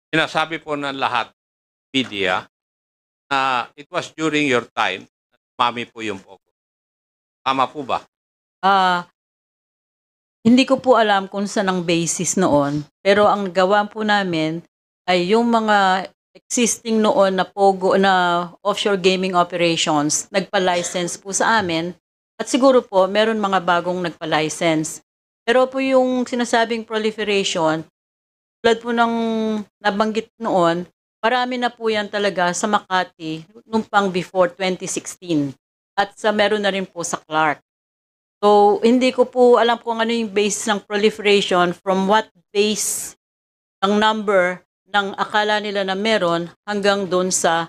sinasabi po ng lahat, media, na it was during your time na dumami po yung pogo. Tama po ba? Ah, Hindi ko po alam kung saan ang basis noon, pero ang gawa po namin ay yung mga existing noon na pogo na offshore gaming operations, nagpa-license po sa amin at siguro po meron mga bagong nagpa-license. Pero po yung sinasabing proliferation, tulad po ng nabanggit noon, marami na po yan talaga sa Makati nung pang before 2016 at sa meron na rin po sa Clark. So, hindi ko po alam kung ano yung base ng proliferation, from what base ang number ng akala nila na meron hanggang doon sa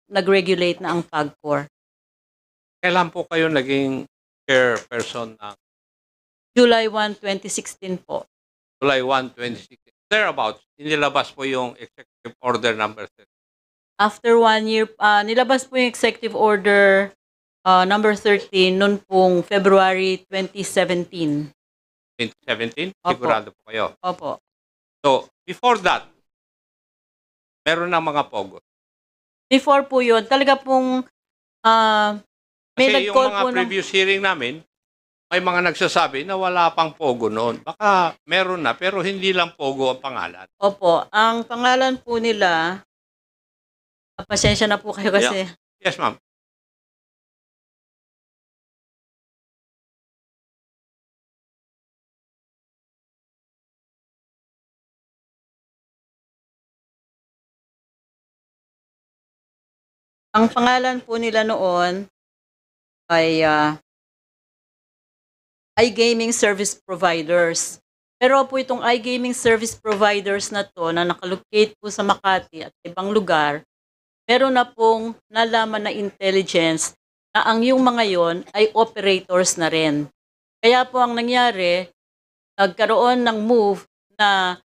nag-regulate na ang PAGCOR. Kailan po kayo naging chairperson ng July 1, 2016 po. July 1, 2016? Thereabouts, inilabas po yung Executive Order number 30. After 1 year, nilabas po yung Executive Order number 13 noon pong February 2017. 2017? Opo. Sigurado po kayo. Opo. So, before that, meron ng mga pogo. Before po yun, talaga pong may Kasi yung nag-call mga po ng... previous hearing namin, may mga nagsasabi na wala pang pogo noon. Baka meron na, pero hindi lang pogo ang pangalan. Opo, ang pangalan po nila, pasensya na po kayo kasi... Yes, ma'am. Ang pangalan po nila noon ay iGaming Service Providers. Pero po itong iGaming Service Providers na to na nakalocate po sa Makati at ibang lugar, meron na pong nalaman na intelligence na ang yung mga yon ay operators na rin. Kaya po ang nangyari, nagkaroon ng move na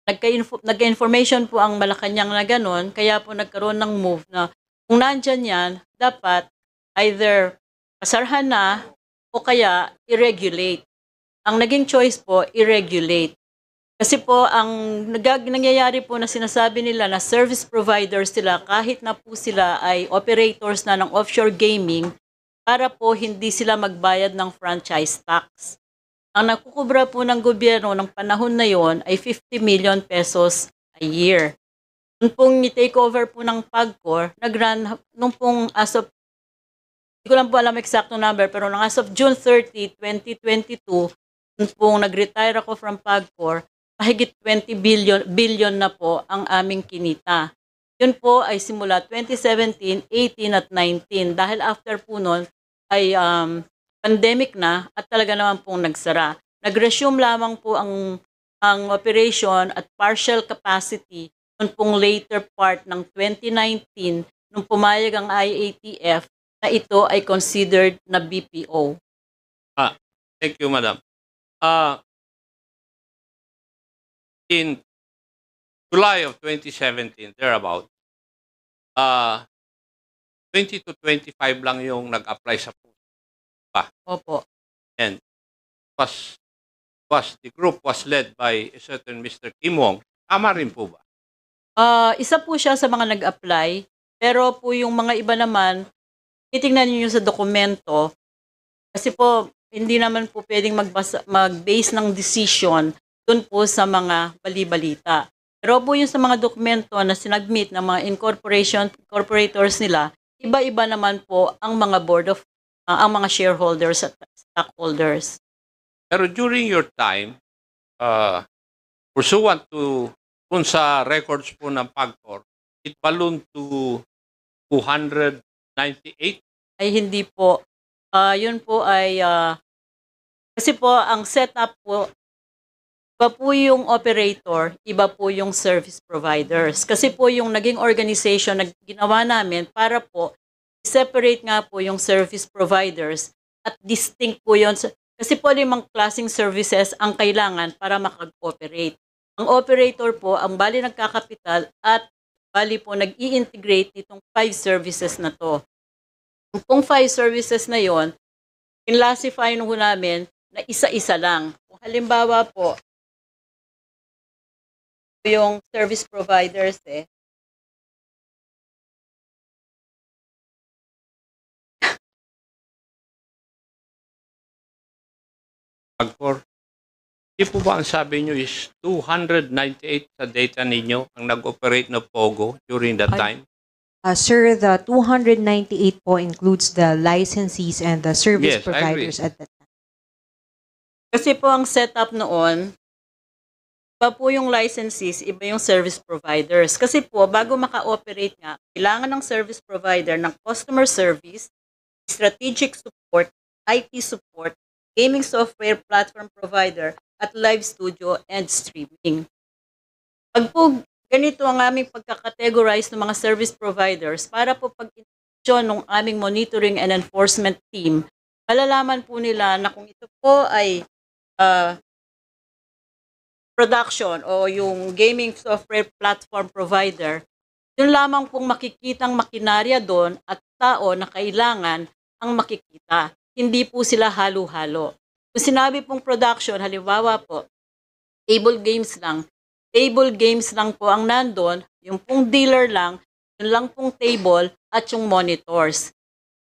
nagka-information po ang Malacanang na gano'n, kaya po nagkaroon ng move na kung nandyan yan, dapat either pasarhan na o kaya i-regulate. Ang naging choice po, i-regulate. Kasi po, ang nangyayari po na sinasabi nila na service providers sila, kahit na po sila ay operators na ng offshore gaming, para po hindi sila magbayad ng franchise tax. Ang nakukubra po ng gobyerno ng panahon na yon ay 50 million pesos a year. Nung pong ni-takeover po ng PAGCOR, nag-run, nung pong as of, hindi ko lang po alam exact number, pero nung as of June 30, 2022, nung pong nag-retire ako from PAGCOR, mahigit 20 billion na po ang aming kinita. Yun po ay simula 2017, 18 at 19. Dahil after po nun ay pandemic na at talaga naman pong nagsara. Nag-resume lamang po ang operation at partial capacity noon pong later part ng 2019 nung pumayag ang IATF na ito ay considered na BPO. Thank you, madam. In July of 2017, thereabout, 20 to 25 lang yung nag-apply sa post. Opo. And the group was led by a certain Mr. Kim Wong. Tama rin po ba? Isa po siya sa mga nag-apply, pero po yung mga iba naman, titingnan niyo sa dokumento, kasi po hindi naman po pwedeng mag-base ng decision dun po sa mga bali-balita. Pero po yung sa mga dokumento na sinagmit ng mga incorporators nila, iba-iba naman po ang mga ang mga shareholders at stockholders. Pero during your time, pursuant to kung sa records po ng PAGCOR, it ballooned to 298. Ay hindi po. Yun po ay, kasi po ang setup po, iba po yung operator, iba po yung service providers. Kasi po yung naging organization na ginawa namin para po separate nga po yung service providers at distinct po yun. Kasi po 5 klaseng services ang kailangan para makag-operate. Ang operator po, ang bali nagkakapital at bali po nag-i-integrate itong 5 services na to. Kung 5 services na yon, classify nung namin na isa-isa lang. Kung halimbawa po, yung service providers eh. Pagkor, di po ba ang sabi nyo is 298 sa data ninyo ang nag-operate na Pogo during that time? Sir, the 298 po includes the licensees and the service Yes, I agree. providers at that time. Kasi po ang setup noon, iba po yung licensees, iba yung service providers. Kasi po, bago maka-operate nga, kailangan ng service provider ng customer service, strategic support, IT support, gaming software platform provider, at live studio and streaming. Pag po ganito ang aming pagkakategorize ng mga service providers, para po pag-intensyon ng aming monitoring and enforcement team, malalaman po nila na kung ito po ay production o yung gaming software platform provider, yun lamang pong makikitang makinarya doon at tao na kailangan ang makikita. Hindi po sila halo-halo. Kung sinabi pong production, halimbawa po, table games lang po ang nandun, yung pong dealer lang, yun lang pong table at yung monitors.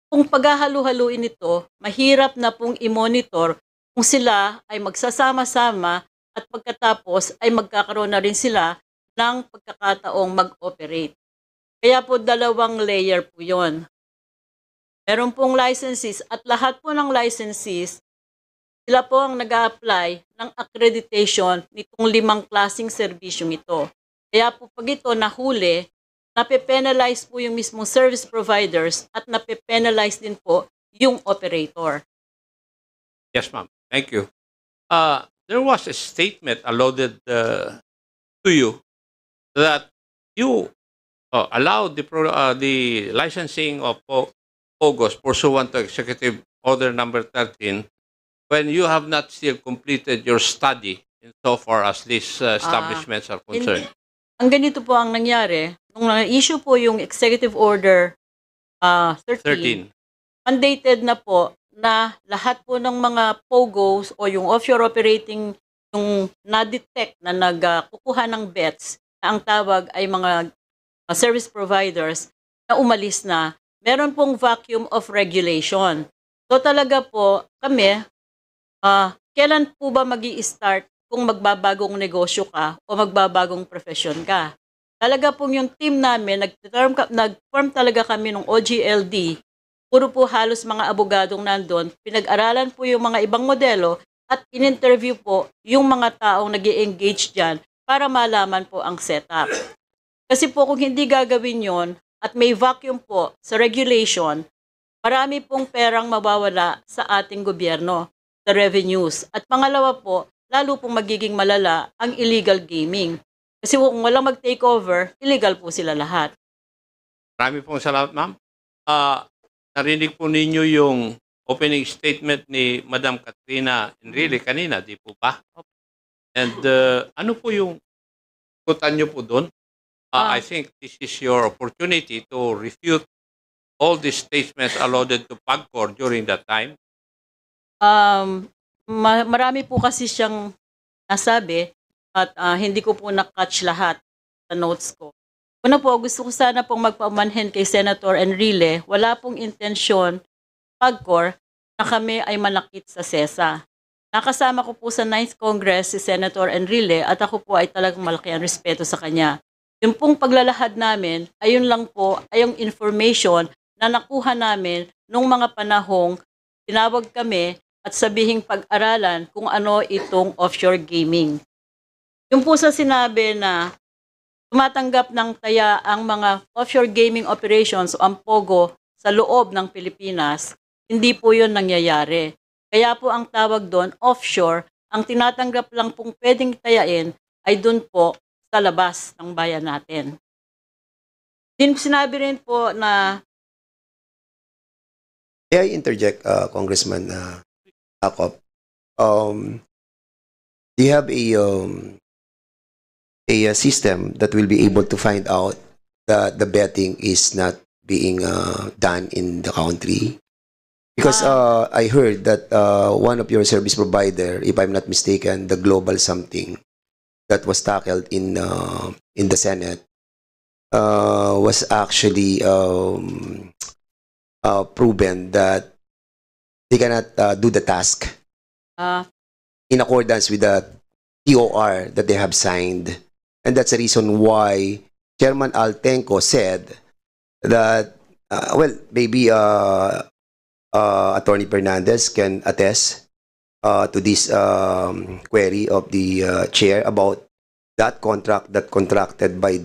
Kung paghahalo-haluin ito, mahirap na pong i-monitor kung sila ay magsasama-sama at pagkatapos ay magkakaroon na rin sila ng pagkakataong mag-operate. Kaya po dalawang layer po yon. Meron pong licensees at lahat po ng licensees, sila po ang nag-a-apply ng accreditation nitong 5 klaseng serbisyong ito. Kaya po pag ito nahuli, nape-penalize po yung mismong service providers at nape-penalize din po yung operator. Yes, ma'am. Thank you. There was a statement alluded to you that you allowed the licensing of Pogos pursuant to Executive Order Number 13 when you have not still completed your study insofar as these establishments are concerned. Ang ganito po ang nangyari, nung na-issue po yung Executive Order 13, mandated na po na lahat po ng mga POGOs o yung offshore operating yung na-detect na nagkukuha ng bets na ang tawag ay mga service providers na umalis na, meron pong vacuum of regulation. So talaga po kami, kailan po ba magi-start kung magbabagong negosyo ka o magbabagong profesyon ka? Talaga pong yung team namin, nag-form talaga kami ng OGLD. Puro po halos mga abogadong nandun. Pinag-aralan po yung mga ibang modelo at in-interview po yung mga taong nag-i-engage dyan para malaman po ang setup. Kasi po kung hindi gagawin yon at may vacuum po sa regulation, marami pong perang mawawala sa ating gobyerno, sa revenues. At pangalawa po, lalo pong magiging malala ang illegal gaming. Kasi kung walang mag-takeover, illegal po sila lahat. Marami pong salamat, ma'am. Narinig po ninyo yung opening statement ni Madam Katrina Enrile kanina, di po ba? And ano po yung kutan nyo po doon? I think this is your opportunity to refute all these statements alluded to PAGCOR during that time. Marami po kasi siyang nasabi at hindi ko po na-catch lahat sa notes ko. Una po, gusto ko sana pong magpaumanhin kay Senator Enrile, wala pong intensyon, PAGCOR, na kami ay manakit sa SESA. Nakasama ko po sa 9th Congress si Senator Enrile at ako po ay talagang malaki ang respeto sa kanya. Yung pong paglalahad namin, ayun lang po ay yung information na nakuha namin nung mga panahong tinawag kami at sabihing pag-aralan kung ano itong offshore gaming. Yung po sa sinabi na tumatanggap ng taya ang mga offshore gaming operations o ang POGO sa loob ng Pilipinas, hindi po yun nangyayari. Kaya po ang tawag doon, offshore, ang tinatanggap lang pong pwedeng tayain ay doon po sa labas ng bayan natin. Din sinabi rin po na... May I interject, Congressman Akop? Do you have a system that will be able to find out that the betting is not being done in the country? Because I heard that one of your service provider, if I'm not mistaken, the Global something, that was tackled in the Senate was actually proven that they cannot do the task Ah, in accordance with the TOR that they have signed. And that's the reason why Chairman Altenco said that, maybe Attorney Fernandez can attest to this query of the chair about that contract that contracted by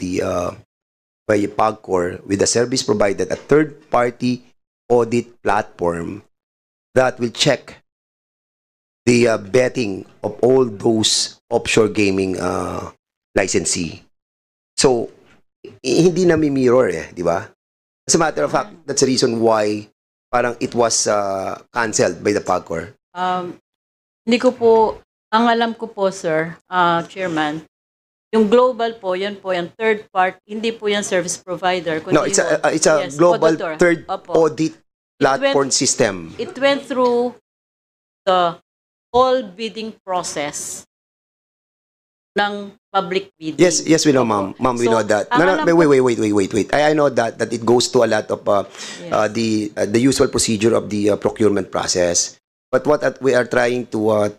PAGCOR with the service provided, a third-party audit platform that will check the betting of all those offshore gaming licensee. So, hindi na mirror di ba? As a matter of fact, that's the reason why parang it was cancelled by the PAGCOR. Hindi ko po, ang alam ko po, sir, Chairman, yung global po, yan po, yung third part, hindi po yan service provider. Kundi No, it's a yes, global auditor. third Opo. audit platform system. It went through the whole bidding process ng public bidding. Yes, we know, ma'am. Ma'am, we So, know that. ang No, alam wait. I know that it goes to a lot of Yes. the usual procedure of the procurement process. But what we are trying to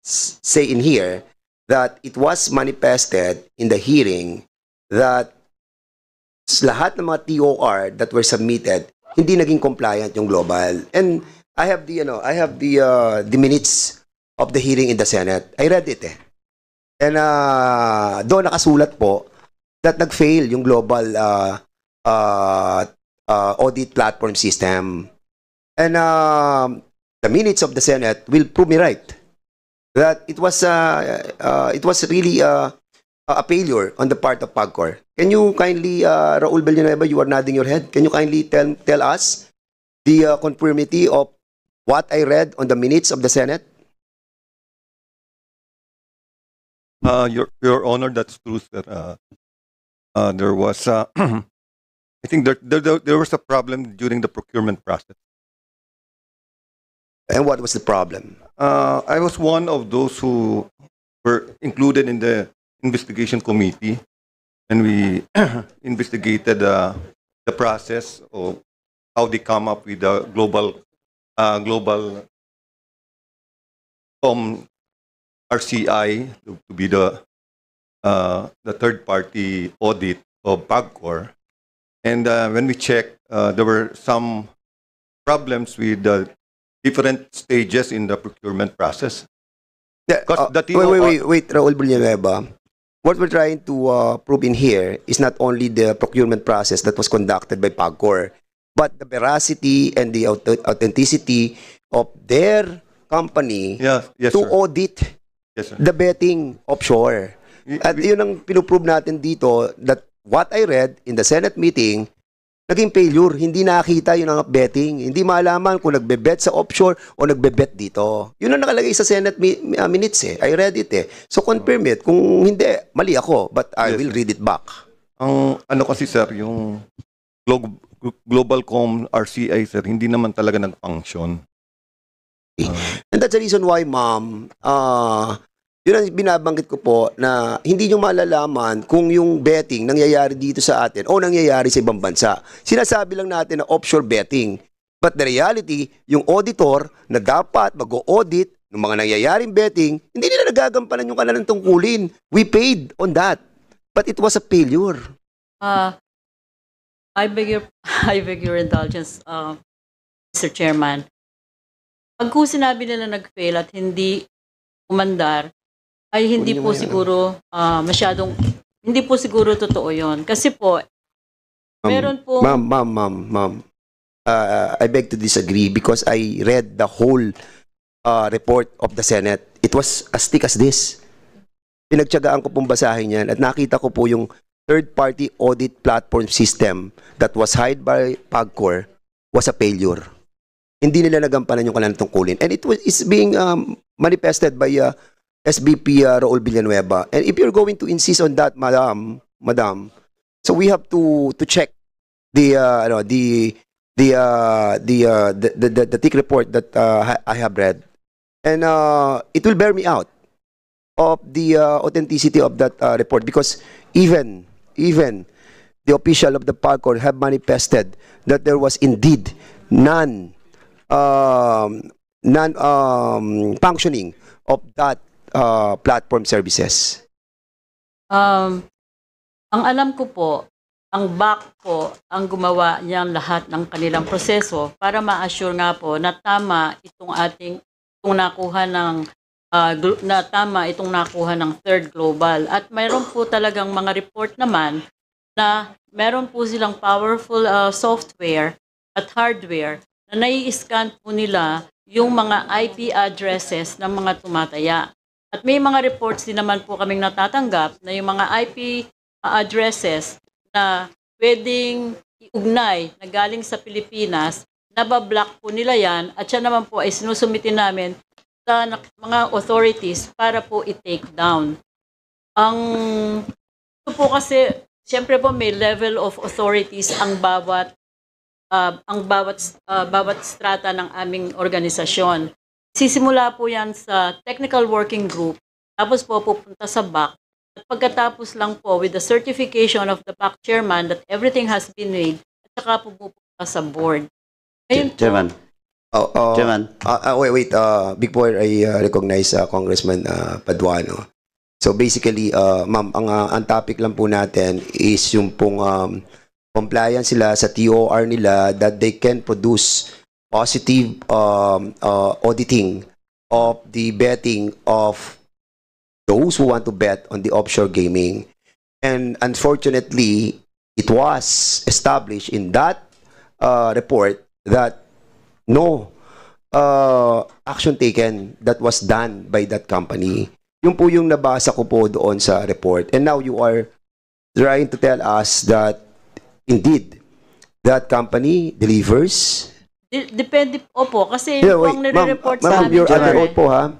say in here that it was manifested in the hearing that lahat ng mga TOR that were submitted hindi naging compliant yung global. And I have the minutes of the hearing in the Senate. I read it And doon nakasulat po that nag-fail yung global audit platform system. And the minutes of the Senate will prove me right that it was really a failure on the part of PAGCOR. Can you kindly, Raul Villanueva, you are nodding your head. Can you kindly tell us the conformity of what I read on the minutes of the Senate? Your Honor, that's true, sir. There was, I think there was a problem during the procurement process. And what was the problem? I was one of those who were included in the investigation committee, and we investigated the process of how they come up with the global RCI to be the third-party audit of PAGCOR. And when we checked, there were some problems with the different stages in the procurement process. Because the TOR Wait, Raul Villanueva. What we're trying to prove in here is not only the procurement process that was conducted by PAGCOR, but the veracity and the authenticity of their company Yes, to sir. audit Yes, sir. the betting offshore. At yun ang pinuprove natin dito that what I read in the Senate meeting, naging failure. Hindi nakita yun ang betting. Hindi malaman kung nagbe-bet sa offshore o nagbe-bet dito. Yun ang nakalagay sa Senate minutes I read it So confirm it. Kung hindi, mali ako. But I Yes, will read it back. Ang ano kasi, sir, yung Globalcom RCI, sir, hindi naman talaga nag-function. And that's the reason why, ma'am, yun ang binabanggit ko po na hindi nyo malalaman kung yung betting nangyayari dito sa atin o nangyayari sa ibang bansa. Sinasabi lang natin na offshore betting. But the reality, yung auditor na dapat mag-audit ng mga nangyayaring betting, hindi nila nagagampanan yung kanilang tungkulin. We paid on that. But it was a failure. I beg your indulgence, Mr. Chairman. Pag ko sinabi nila nag-fail at hindi umandar, ay hindi po siguro hindi po siguro totoo yon. Kasi po, meron po... Ma'am, I beg to disagree because I read the whole report of the Senate. It was as thick as this. Pinagtiyagaan ko pong basahin yan at nakita ko po yung third-party audit platform system that was hired by PAGCOR was a failure. Hindi nila nagampanan yung kanilang tungkulin. And it's being manifested by SBP Raul Villanueva. And if you're going to insist on that, madam, so we have to check the thick report that I have read. And it will bear me out of the authenticity of that report, because even the official of the PAGCOR have manifested that there was indeed functioning of that platform services. Ang alam ko po, ang BAC po ang gumawa niyang lahat ng kanilang proseso para ma-assure nga po na tama itong nakuha ng Third Global. At mayroon po talagang mga report naman na meron po silang powerful software at hardware na nai-scan po nila yung mga IP addresses ng mga tumataya. At may mga reports din naman po kaming natatanggap na yung mga IP addresses na pwedeng iugnay na galing sa Pilipinas, nabablock po nila yan at siya naman po ay sinusumitin namin sa mga authorities para po i-take down. Ito po kasi, siyempre po may level of authorities ang bawat strata ng aming organisasyon. Sisimula po yan sa technical working group, tapos po pupunta sa BAC. At pagkatapos lang po with the certification of the BAC chairman that everything has been made, at saka po pupunta sa board. Ngayon po, Chairman. Chairman. Wait. Before I recognize Congressman Paduano. So basically, ma'am, ang topic lang po natin is yung pong compliance sila sa TOR nila that they can produce positive auditing of the betting of those who want to bet on the offshore gaming. And unfortunately, it was established in that report that no action taken that was done by that company. Yung po yung nabasa ko po doon sa report. And now you are trying to tell us that indeed that company delivers. Depende po kasi Yeah, yung wait, nire-report ma'am, sa amin. you're under Chair, oath po, ha?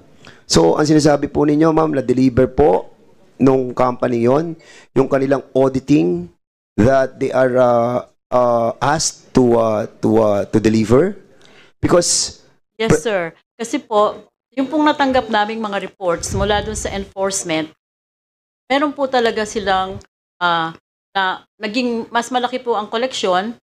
So, ang sinasabi po ninyo, ma'am, na-deliver po nung company yon yung kanilang auditing that they are asked to deliver? Because Yes, sir. Kasi po, yung pong natanggap naming mga reports mula dun sa enforcement, meron po talaga silang na naging mas malaki po ang koleksyon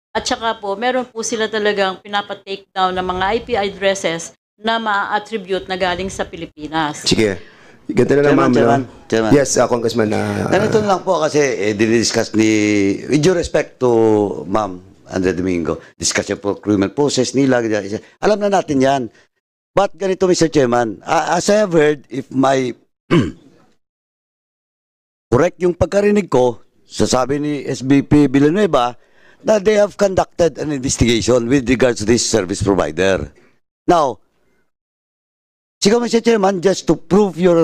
at saka po meron po sila talagang pinapa-take down ng mga IP addresses na ma-attribute na galing sa Pilipinas. sige, ganito na lang, ma'am. Chairman. Yes, Congressman. Ganito na lang po kasi dinidiscuss with due respect to Ma'am Andre Domingo, discuss yung procurement process nila. Alam na natin yan. But ganito, Mr. Chairman, as I have heard, if my correct yung pagkarinig ko, sasabi ni SBP Villanueva, na they have conducted an investigation with regards to this service provider. Now, siguro, Mr. Chairman, just to prove your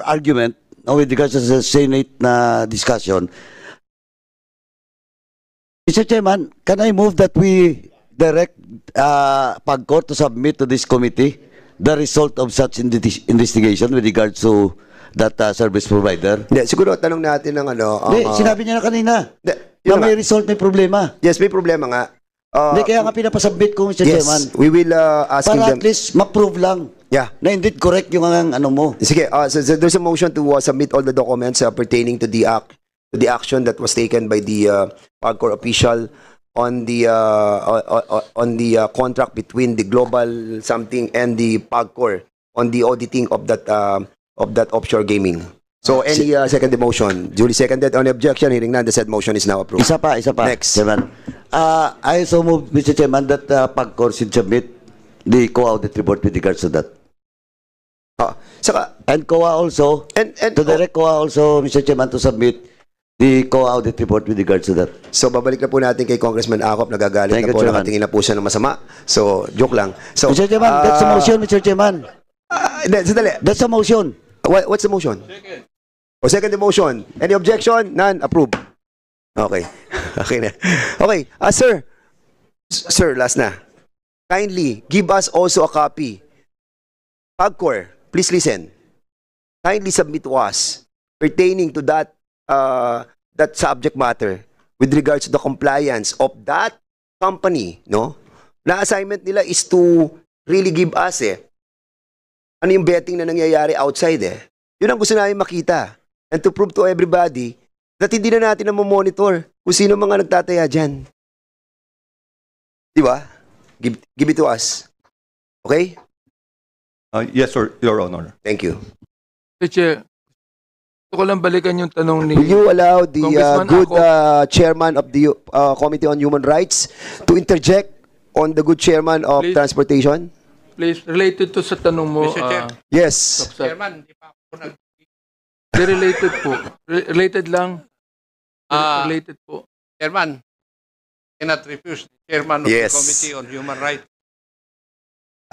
argument with regards to the Senate na discussion, Mr. Chairman, can I move that we direct PAGCOR to submit to this committee the result of such investigation with regards to that service provider? Hindi, siguro tanong natin ng Sinabi niya na kanina yun na may result, may problema. yes, may problema nga. Hindi, kaya nga pinapasubmit ko, Mr. Yes, Chairman. we will asking Para them. at least ma-prove lang Yeah. na indeed correct yung ano mo. Sige, so there's a motion to submit all the documents pertaining to the action that was taken by the PAGCOR official on the contract between the Global something and the PAGCOR on the auditing of that offshore gaming. So any second motion, duly seconded on objection, hearing none, the said motion is now approved. Isa pa. Next. Chairman. I also move, Mr. Chairman, that PAGCOR should submit the co-audit report with regards to that. Saka, And COA also, and to direct COA also, Mr. Chairman, to submit the co-audit report with regards to that. so babalik na po natin kay Congressman Acop, nagagalit Thank na you, po, Chairman. nakatingin na po siya ng masama. So, joke lang. So, Mr. Chairman, that's a motion, Mr. Chairman. Sandali. That's a motion. What's the motion? Second the motion. Any objection? None. Approve. Okay. Okay na. Okay. Sir. Sir, last na. Kindly, give us also a copy. PAGCOR, please listen. Kindly submit to us pertaining to that subject matter with regards to the compliance of that company, no? Na assignment nila is to really give us ano yung betting na nangyayari outside eh. Yun ang gusto namin makita. And to prove to everybody that hindi na natin na monitor kung sino mga nagtataya dyan. Di ba? Give it to us. Okay? Yes, sir, Your Honor. Thank you. Mr. Chair, gusto ko lang balikan yung tanong ni... Will you allow the Congressman good Ako- chairman of the Committee on Human Rights to interject on the good chairman of Please. Transportation? Please, related to sa tanong mo, Mr. Chair. Yes. Chairman, di pa ako nag... related po. Related lang. Ah. Related po. Chairman, cannot refuse the chairman of Yes. the Committee on Human Rights.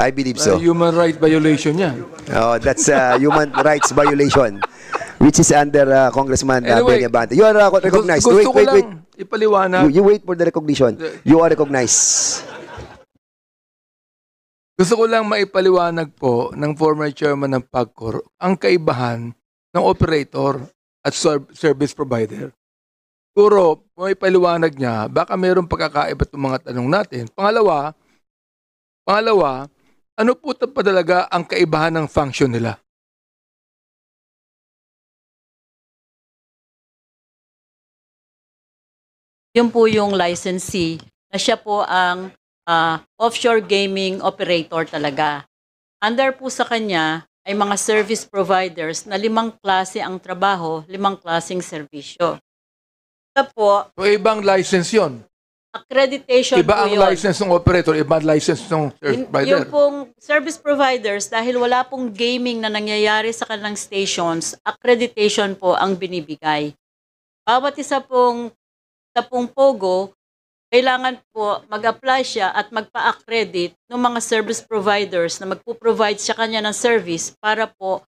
I believe so. Human right violation yan. Oh, that's a human rights violation, which is under Congressman Anyway, Benny Abante. You are recognized. Gusto Wait, ko wait, lang wait. ipaliwanag. You wait for the recognition. You are recognized. Gusto ko lang maipaliwanag po ng former chairman ng PAGCOR ang kaibahan ng operator at service provider. Siguro, kung ipaliwanag niya, baka mayroong pagkakaiba itong mga tanong natin. Pangalawa, ano po pa talaga ang kaibahan ng function nila? Yun po yung licensee na siya po ang offshore gaming operator talaga. Under po sa kanya ay mga service providers na 5 klase ang trabaho, 5 klaseng serbisyo. Ito po, So, ibang license yon. accreditation Iba po ang yun. license ng operator, iba ang license ng service provider. Yung pong service providers, dahil wala pong gaming na nangyayari sa kanilang stations, accreditation po ang binibigay. Bawat isa pong POGO, kailangan po mag-apply siya at magpa-accredit ng mga service providers na magpo-provide sa kanya ng service para po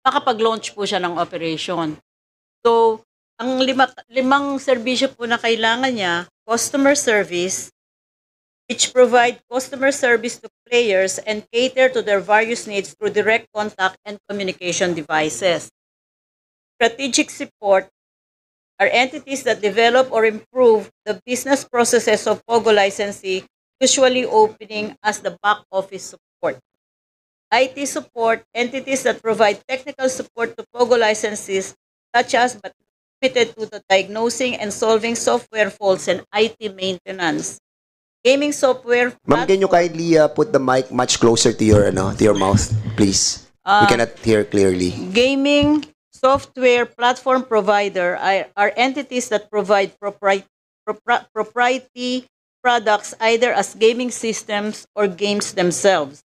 makapag-launch po siya ng operation. So, ang limang serbisyo po na kailangan niya, customer service, which provide customer service to players and cater to their various needs through direct contact and communication devices. Strategic support are entities that develop or improve the business processes of POGO licensee, usually opening as the back office support. IT support, entities that provide technical support to POGO licensees, such as but limited to the diagnosing and solving software faults and IT maintenance. Gaming software. Ma'am, can you kindly put the mic much closer to your mouth, please? We cannot hear clearly. Gaming software platform provider are entities that provide proprietary products either as gaming systems or games themselves.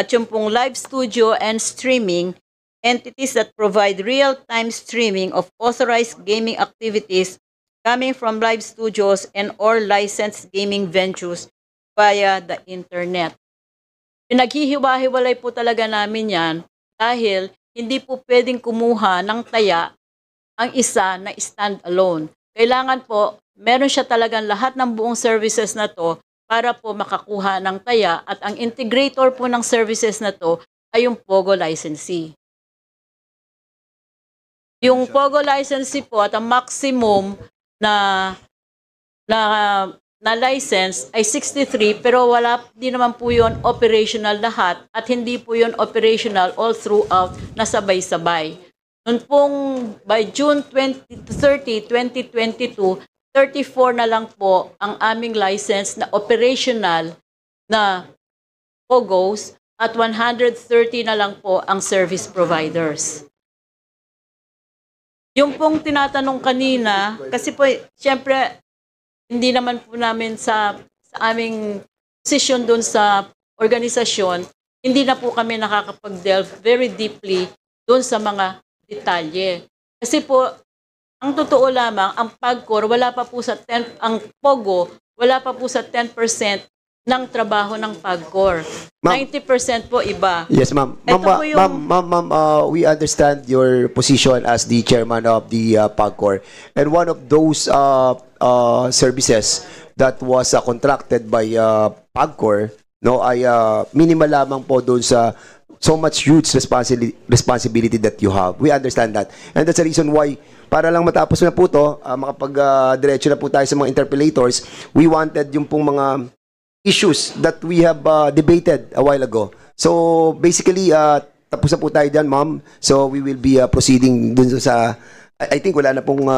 At yung pong live studio and streaming, entities that provide real-time streaming of authorized gaming activities coming from live studios and or licensed gaming venues via the internet. Pinaghihiwa-hiwalay po talaga namin yan dahil hindi po pwedeng kumuha ng taya ang isa na stand-alone. Kailangan po, meron siya talagang lahat ng buong services na to para po makakuha ng taya at ang integrator po ng services na to ay yung POGO licensee. Yung POGO licensee po at ang maximum na license ay 63 pero di naman po yun operational lahat at hindi po yun operational all throughout na sabay-sabay. Noon pong by June 30, 2022, 34 na lang po ang aming license na operational na POGOs at 130 na lang po ang service providers. Yung pong tinatanong kanina, kasi po, siyempre, hindi naman po namin sa aming position doon sa organisasyon, hindi na po kami nakakapag-delve very deeply doon sa mga detalye. Kasi po, ang totoo lamang, ang PAGCOR, ang POGO, wala pa po sa 10% ng trabaho ng PAGCOR. 90% po iba. Yes, ma'am. Ito po yung- Ma'am, we understand your position as the chairman of the PAGCOR. And one of those services that was contracted by PAGCOR, no, ay minimal lamang po doon sa so much huge responsibility that you have. We understand that. And that's the reason why, para lang matapos na po ito, makapag-diretso na po tayo sa mga interpellators, we wanted yung pong mga issues that we have debated a while ago. So basically, tapos na po tayo dyan, ma'am. So we will be proceeding dun sa... I think wala na pong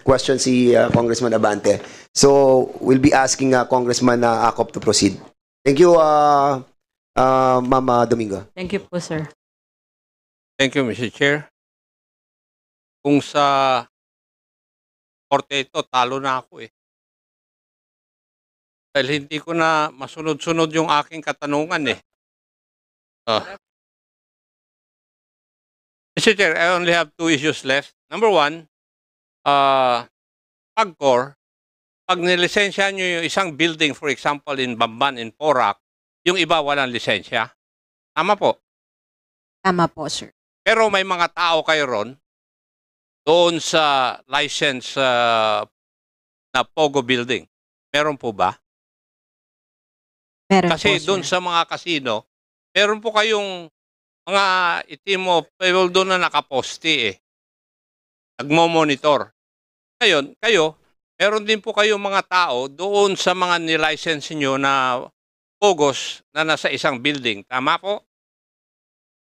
question si Congressman Abante. So we'll be asking Congressman Acop to proceed. Thank you, Ma'am Domingo. Thank you po, sir. Thank you, Mr. Chair. Kung sa korte ito, talo na ako eh. Dahil hindi ko na masunod-sunod yung aking katanungan eh. Mr. Chair, I only have 2 issues left. Number 1, PAGCOR, pag nilisensya nyo yung isang building, for example, in Bamban, in Porac, yung iba walang lisensya. Tama po. Tama po, sir. Pero may mga tao kayo ron, doon sa license na Pogo building. Meron po ba? Meron Kasi po, sir. doon sa mga casino, meron po kayong mga itim of people doon na nakaposte eh. Nagmo-monitor. Ngayon, kayo, meron din po kayong mga tao doon sa mga nilicense nyo na Pogos na nasa isang building. Tama po?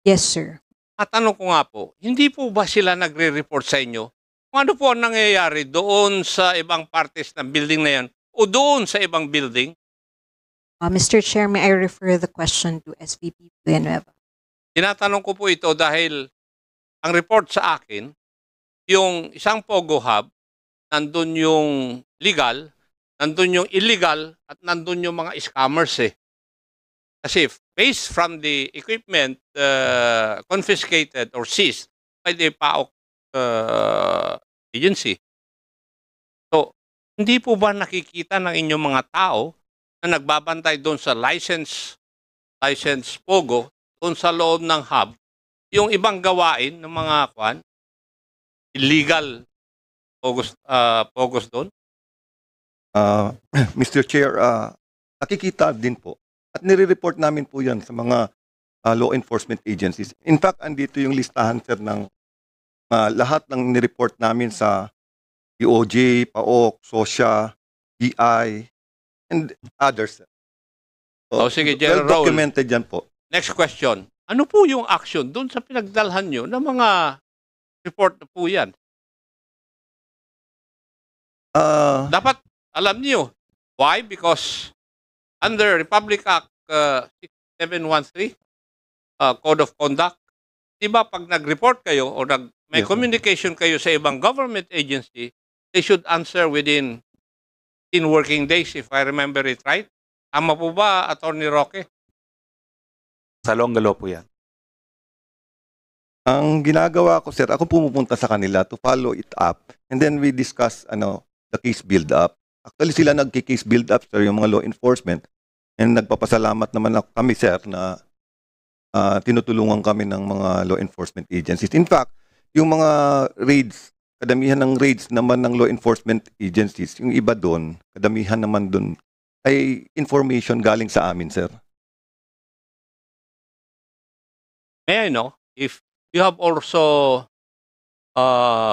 Yes, sir. At tanong ko nga po, hindi po ba sila nagre-report sa inyo? Kung ano po ang nangyayari doon sa ibang partes ng building na yan o doon sa ibang building? Mr. Chair, may I refer the question to SVP Villanueva? Tinatanong ko po ito dahil ang report sa akin, yung isang Pogo Hub, nandun yung legal, nandun yung illegal, at nandun yung mga scammers eh. Kasi based from the equipment confiscated or seized by the PAOK agency. So, hindi po ba nakikita ng inyong mga tao na nagbabantay doon sa license Pogo, doon sa loob ng hub, yung ibang gawain ng mga illegal Pogos doon? Mr. Chair, nakikita din po. At nire-report namin po yan sa mga law enforcement agencies. In fact, andito yung listahan, sir, ng lahat ng nireport namin sa DOJ, PAOK, SOSYA, BI, and others. Oh, sige, General Raul. Well-documented yan po. Next question. Ano po yung action doon sa pinagdalhan nyo ng mga report na po yan? Dapat alam niyo. Why? Because under Republic Act 6713, Code of Conduct, di ba pag nag-report kayo o may communication kayo sa ibang government agency, they should answer within 10 working days, if I remember it right. Tama po ba, Attorney Roque? Sa Longga Law po yan. Ang ginagawa ko, sir, ako pumupunta sa kanila to follow it up, and then we discuss the case build-up. Actually, sila nagki-case build-up, sir, yung mga law enforcement. And nagpapasalamat naman kami, sir, na tinutulungan kami ng mga law enforcement agencies. In fact, yung mga raids, kadamihan ng raids naman ng law enforcement agencies, yung iba doon, kadamihan naman doon, ay information galing sa amin, sir. May I know if you have also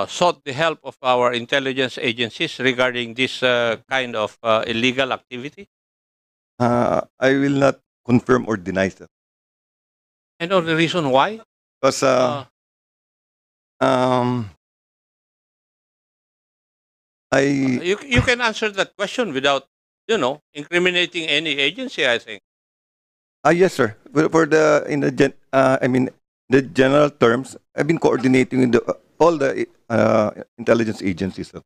sought the help of our intelligence agencies regarding this kind of illegal activity? I will not confirm or deny, sir. I know the reason why. Because You can answer that question without, incriminating any agency, I think. yes, sir. For the the general terms, I've been coordinating with all the intelligence agencies, sir.